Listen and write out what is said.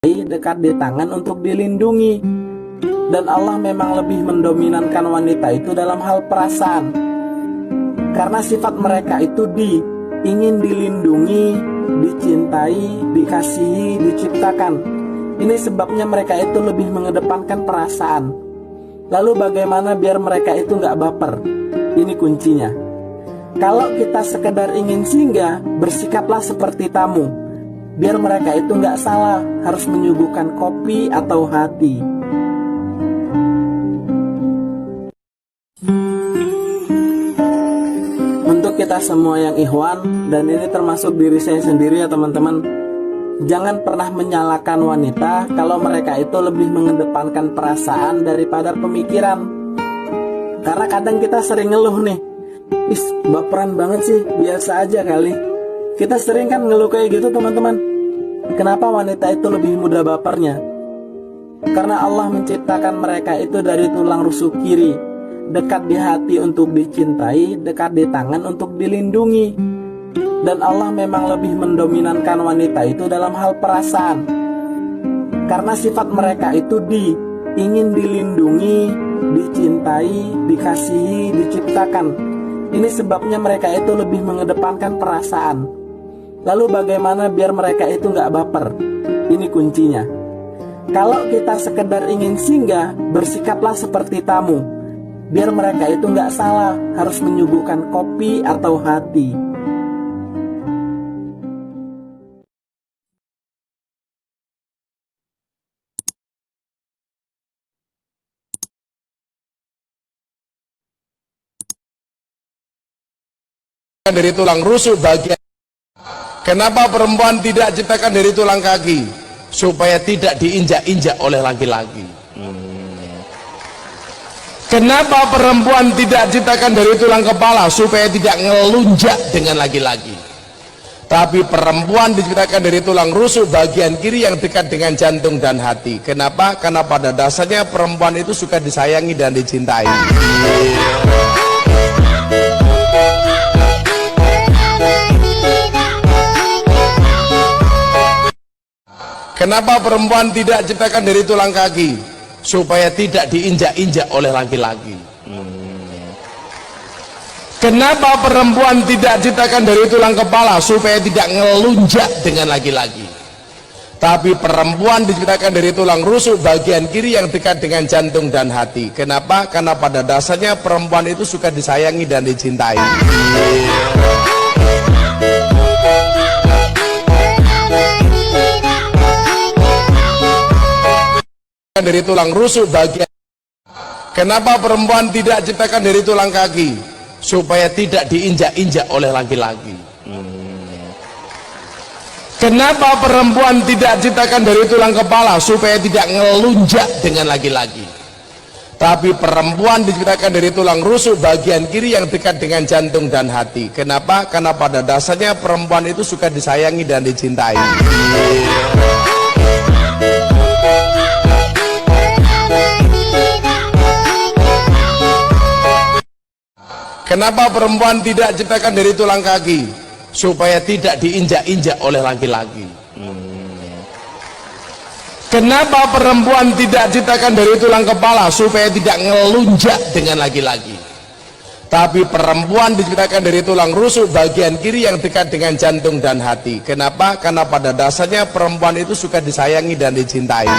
dekat di tangan untuk dilindungi. Dan Allah memang lebih mendominankan wanita itu dalam hal perasaan, karena sifat mereka itu ingin dilindungi, dicintai, dikasihi, diciptakan. Ini sebabnya mereka itu lebih mengedepankan perasaan. Lalu bagaimana biar mereka itu nggak baper? Ini kuncinya. Kalau kita sekedar ingin singgah, bersikaplah seperti tamu. Biar mereka itu nggak salah harus menyuguhkan kopi atau hati. Untuk kita semua yang ikhwan, dan ini termasuk diri saya sendiri ya teman-teman, jangan pernah menyalahkan wanita kalau mereka itu lebih mengedepankan perasaan daripada pemikiran. Karena kadang kita sering ngeluh nih, baperan banget sih, biasa aja kali. Kita sering kan ngeluh kayak gitu teman-teman. Kenapa wanita itu lebih mudah bapernya? Karena Allah menciptakan mereka itu dari tulang rusuk kiri, dekat di hati untuk dicintai, dekat di tangan untuk dilindungi. Dan Allah memang lebih mendominankan wanita itu dalam hal perasaan, karena sifat mereka itu ingin dilindungi, dicintai, dikasihi, diciptakan. Ini sebabnya mereka itu lebih mengedepankan perasaan. Lalu bagaimana biar mereka itu nggak baper? Ini kuncinya. Kalau kita sekedar ingin singgah, bersikaplah seperti tamu. Biar mereka itu nggak salah harus menyuguhkan kopi atau hati. Dari tulang rusuk bagian. Kenapa perempuan tidak ciptakan dari tulang kaki? Supaya tidak diinjak-injak oleh laki-laki. Kenapa perempuan tidak ciptakan dari tulang kepala? Supaya tidak ngelunjak dengan laki-laki. Tapi perempuan diciptakan dari tulang rusuk bagian kiri yang dekat dengan jantung dan hati. Kenapa? Karena pada dasarnya perempuan itu suka disayangi dan dicintai. Kenapa perempuan tidak ciptakan dari tulang kaki? Supaya tidak diinjak-injak oleh laki-laki. Kenapa perempuan tidak ciptakan dari tulang kepala? Supaya tidak ngelunjak dengan laki-laki. Tapi perempuan diciptakan dari tulang rusuk bagian kiri yang dekat dengan jantung dan hati. Kenapa? Karena pada dasarnya perempuan itu suka disayangi dan dicintai. Dari tulang rusuk bagian. Kenapa perempuan tidak ciptakan dari tulang kaki? Supaya tidak diinjak-injak oleh laki-laki. Kenapa perempuan tidak ciptakan dari tulang kepala? Supaya tidak ngelunjak dengan laki-laki. Tapi perempuan diciptakan dari tulang rusuk bagian kiri yang dekat dengan jantung dan hati. Kenapa? Karena pada dasarnya perempuan itu suka disayangi dan dicintai. Kenapa perempuan tidak ciptakan dari tulang kaki? Supaya tidak diinjak-injak oleh laki-laki. Kenapa perempuan tidak ciptakan dari tulang kepala? Supaya tidak ngelunjak dengan laki-laki. Tapi perempuan diciptakan dari tulang rusuk bagian kiri yang dekat dengan jantung dan hati. Kenapa? Karena pada dasarnya perempuan itu suka disayangi dan dicintai.